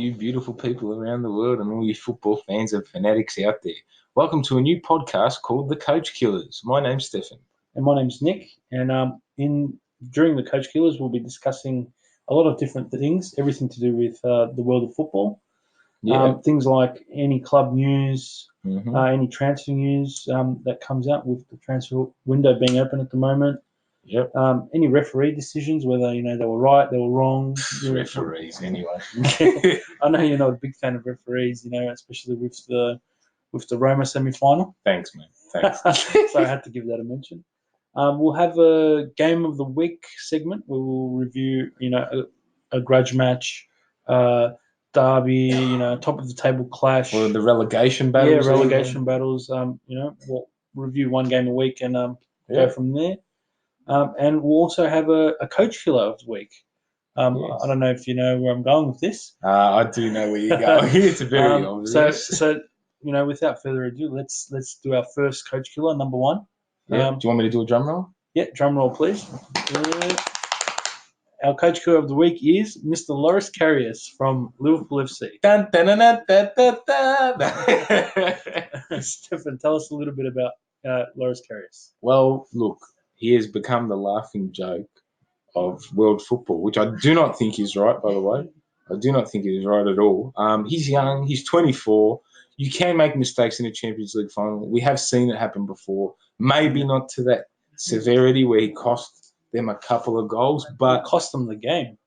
you beautiful people around the world and all you football fans and fanatics out there. Welcome to a new podcast called The Coach Killers. My name's Stefan. And my name's Nick. And during the Coach Killers, we'll be discussing a lot of different things, everything to do with the world of football. Yeah. Things like any club news, Mhm. any transfer news that comes out with the transfer window being open at the moment. Yep. Any referee decisions, whether they were right, they were wrong. Referees, anyway. I know you're not a big fan of referees, especially with the Roma semi-final. Thanks, mate. Thanks. So I had to give that a mention. We'll have a game of the week segment where we'll review, a grudge match, derby, top of the table clash. Or the relegation battles. Yeah, relegation battles. We'll review one game a week and go from there. And we'll also have a coach killer of the week. Yes. I don't know if you know where I'm going with this. I do know where you're going. It's very obvious. So without further ado, let's do our first coach killer, number one. Yeah. Do you want me to do a drum roll? Yeah, drum roll, please. Our coach killer of the week is Mr. Loris Karius from Liverpool FC. Dun, dun, dun, dun, dun, dun, dun. Stefan, tell us a little bit about Loris Karius. Well, look, he has become the laughing joke of world football, which I do not think is right, by the way. I do not think it is right at all. He's young. He's 24. You can make mistakes in a Champions League final. We have seen it happen before. Maybe not to that severity where he cost them a couple of goals, but it cost them the game.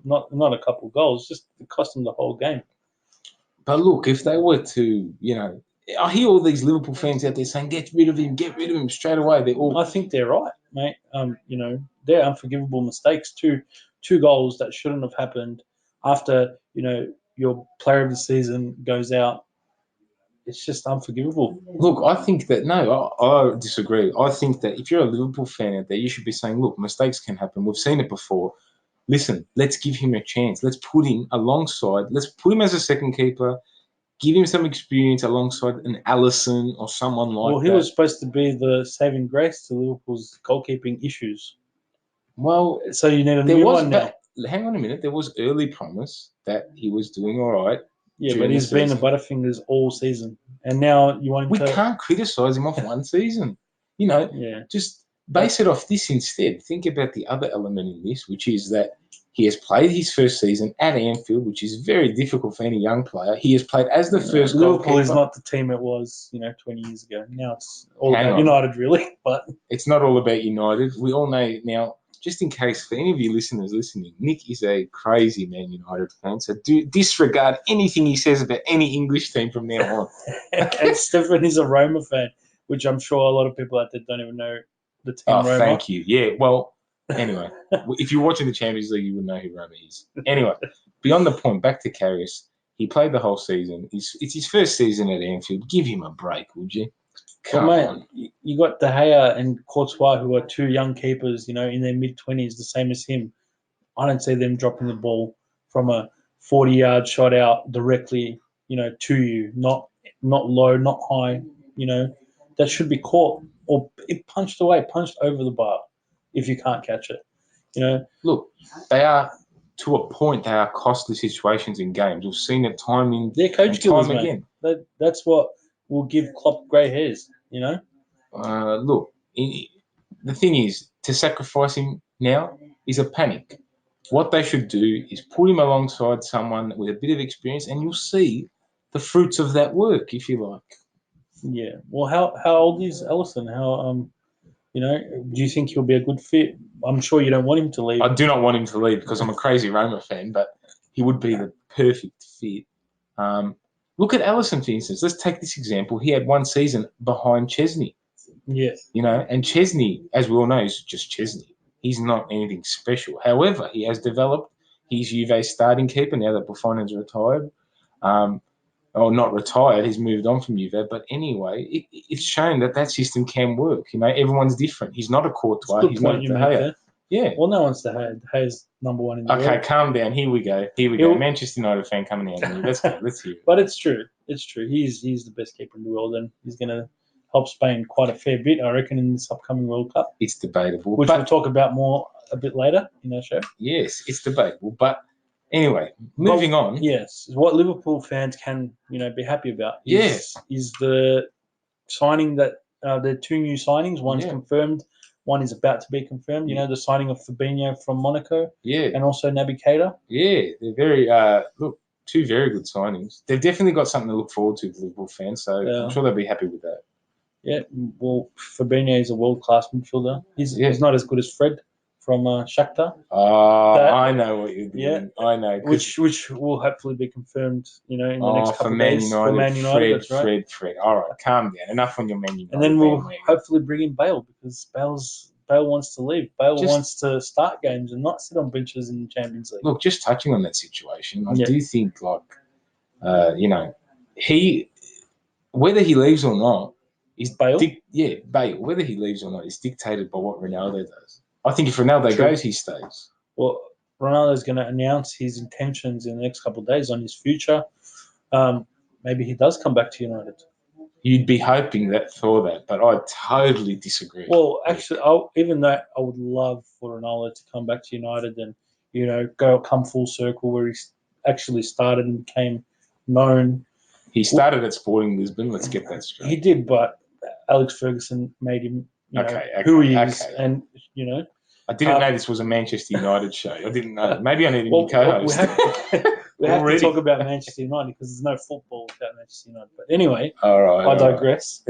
Not a couple of goals, just it cost them the whole game. But look, if they were to, I hear all these Liverpool fans out there saying, get rid of him straight away. I think they're right, mate. They're unforgivable mistakes. Two goals that shouldn't have happened after, your player of the season goes out. It's just unforgivable. Look, I think that, no, I disagree. I think that if you're a Liverpool fan out there, you should be saying, look, mistakes can happen. We've seen it before. Listen, let's give him a chance. Let's put him alongside. Let's put him as a second keeper. Give him some experience alongside an Alisson or someone like that. Well, he was supposed to be the saving grace to Liverpool's goalkeeping issues. Well, so you need a new one now. Hang on a minute. There was early promise that he was doing all right. Yeah, but he's been a Butterfingers all season. And now you want him We can't criticise him off one season. Just base it off this instead. Think about the other element in this, which is that he has played his first season at Anfield, which is very difficult for any young player. He has played as the first goalkeeper. Liverpool is not the team it was, 20 years ago. Now it's all about United, really. But it's not all about United. We all know now, just in case for any of you listeners listening, Nick is a crazy Man United fan, so do disregard anything he says about any English team from now on. And Stefan is a Roma fan, which I'm sure a lot of people out there don't even know the team Roma. Thank you. Yeah, well, anyway, if you're watching the Champions League, you would know who Roma is. Anyway, beyond the point, back to Karius. He played the whole season. It's his first season at Anfield. Give him a break, would you? Come on. You got De Gea and Courtois, who are two young keepers, in their mid-20s, the same as him. I don't see them dropping the ball from a 40-yard shot out directly, to you. Not low, not high, That should be caught or punched away, punched over the bar if you can't catch it. Look, they are, to a point, they are costly situations in games. We've seen it time in They're coach killers, again. That's what will give Klopp grey hairs, Look, the thing is, to sacrifice him now is a panic. What they should do is put him alongside someone with a bit of experience, and you'll see the fruits of that work, if you like. Yeah. Well, how old is Alisson? How do you think he'll be a good fit? I'm sure you don't want him to leave. I do not want him to leave because I'm a crazy Roma fan, but he would be the perfect fit. Look at Alisson, for instance. Let's take this example. He had one season behind Chesney. Yeah. And Chesney, as we all know, is just Chesney. He's not anything special. However, he has developed. He's Juve's starting keeper now that Buffon's retired. Not retired. He's moved on from Juve. But anyway, it's shown that system can work. Everyone's different. He's not a Courtois. He's not a De Gea. Yeah. Well, no one's De Gea. De Gea's number one in the world. Okay, calm down. Here we go. Manchester United fan coming out of you. Let's go. Let's hear it. But it's true. It's true. He's the best keeper in the world, and he's going to help Spain quite a fair bit, I reckon, in this upcoming World Cup. It's debatable. Which we'll talk about more a bit later in our show. Yes, it's debatable. But Anyway, moving on. Yes, what Liverpool fans can be happy about Yeah. is the signing that the two new signings. One's Yeah. confirmed, one is about to be confirmed. Yeah. The signing of Fabinho from Monaco, Yeah. and also Naby Keita. Yeah, they're very two very good signings. They've definitely got something to look forward to, Liverpool fans. So I'm sure they'll be happy with that. Yeah, well, Fabinho is a world-class midfielder. He's not as good as Fred from Shakhtar. I know what you're doing. Yeah, I know. Which will hopefully be confirmed, in the next couple for of Man days. United, For Man United, that's right. Fred. All right, calm down. Enough on your Man United. And then we'll hopefully bring in Bale, because Bale wants to leave. Bale wants to start games and not sit on benches in the Champions League. Look, just touching on that situation, I do think, he, whether he leaves or not, is Bale. Bale. Whether he leaves or not is dictated by what Ronaldo does. I think if Ronaldo goes, he stays. Well, Ronaldo's going to announce his intentions in the next couple of days on his future. Maybe he does come back to United. You'd be hoping for that, but I totally disagree. Well, actually, even though I would love for Ronaldo to come back to United and come full circle where he actually started and became known. He started at Sporting Lisbon. Let's get that straight. He did, but Alex Ferguson made him who he is, and I didn't know this was a Manchester United show. I didn't know. Maybe I need a new co-host. We have to talk about Manchester United because there's no football without Manchester United. But anyway, I digress.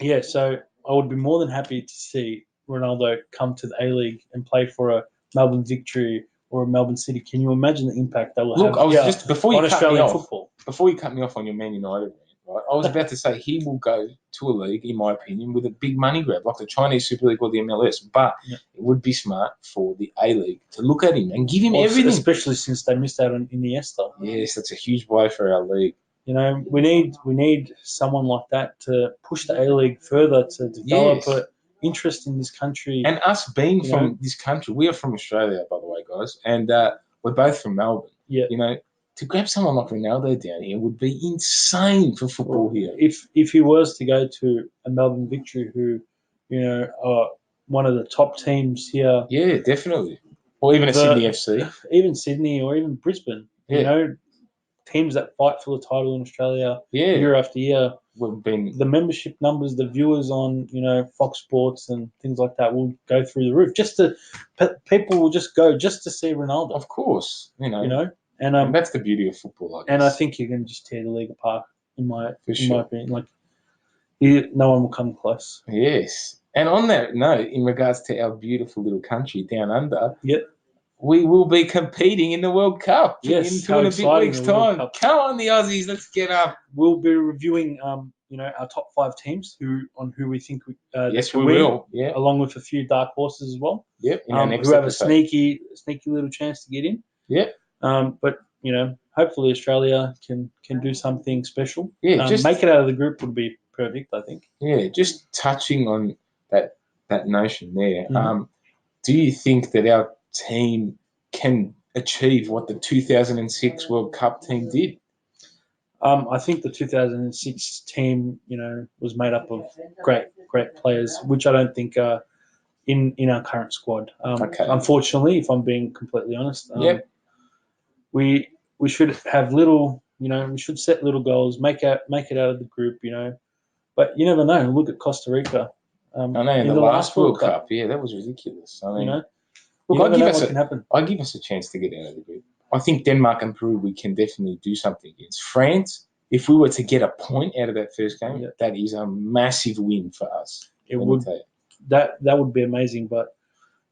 Yeah. So I would be more than happy to see Ronaldo come to the A-League and play for a Melbourne Victory or a Melbourne City. Can you imagine the impact that will have I was just before you cut me off. Football? Before you cut me off on your Man United, right? I was about to say he will go to a league, in my opinion, with a big money grab, like the Chinese Super League or the MLS. But it would be smart for the A-League to look at him and give him everything. Especially since they missed out on Iniesta. Yes, that's a huge blow for our league. We need someone like that to push the A-League further, to develop an interest in this country. And us being from this country, we are from Australia, by the way, guys, and we're both from Melbourne. Yeah. To grab someone like Ronaldo down here would be insane for football here. If he was to go to a Melbourne Victory, who, are one of the top teams here. Yeah, definitely. Or even a Sydney FC. Even Sydney or even Brisbane. Teams that fight for the title in Australia year after year. The membership numbers, the viewers on, Fox Sports and things like that will go through the roof. People will just go just to see Ronaldo. Of course, And that's the beauty of football. And I think you can just tear the league apart, in my opinion. Like, no one will come close. Yes. And on that note, in regards to our beautiful little country down under, we will be competing in the World Cup in 2 and a bit weeks' time. Come on, the Aussies, let's get up. We'll be reviewing, our top 5 teams who we think yes, we will. Yeah, along with a few dark horses as well. Yep. Who have a sneaky little chance to get in. Yep. But hopefully Australia can do something special. Yeah. Just make it out of the group would be perfect, I think. Yeah. Just touching on that notion there. Mm-hmm. Do you think that our team can achieve what the 2006 World Cup team did? I think the 2006 team, was made up of great players, which I don't think are in our current squad. Unfortunately, if I'm being completely honest, we should have little, we should set little goals, make it out of the group, But you never know. Look at Costa Rica. I know in the last World Cup, that was ridiculous. I mean, look, I give us a chance to get out of the group. I think Denmark and Peru, we can definitely do something against. France, if we were to get a point out of that first game, that is a massive win for us. It would. That would be amazing, but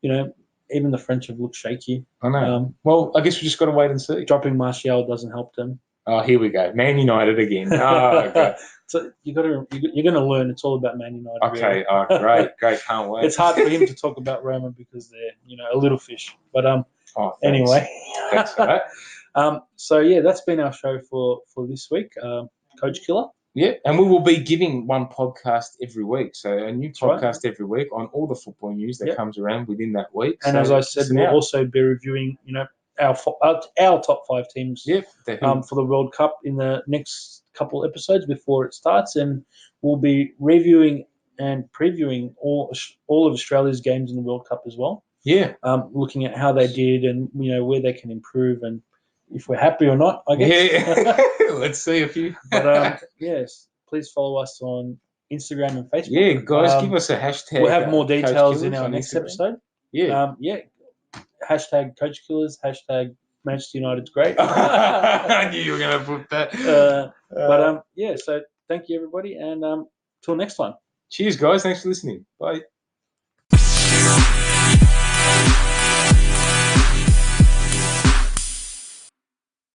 even the French have looked shaky. I know. Well, I guess we just got to wait and see. Dropping Martial doesn't help them. Oh, here we go. Man United again. Oh, God. So you're gonna learn. It's all about Man United. Okay. Really. Great. Can't wait. It's hard for him to talk about Roma because they're a little fish. But anyway. Thanks for that. So that's been our show for this week. Coach Killer. Yeah, and we will be giving one podcast every week. So a new podcast every week on all the football news that comes around within that week. And as I said, we'll also be reviewing, our top 5 teams for the World Cup in the next couple episodes before it starts, and we'll be reviewing and previewing all of Australia's games in the World Cup as well. Yeah. looking at how they did and where they can improve and if we're happy or not, I guess. Yeah. Let's see a few. But yes, please follow us on Instagram and Facebook. Yeah, guys, give us a hashtag. We'll have more Coach details in Killers our on next Instagram. episode. Yeah. Hashtag Coach Killers. Hashtag Manchester United's great. I knew you were going to put that. So thank you everybody, and till next time. Cheers, guys. Thanks for listening. Bye.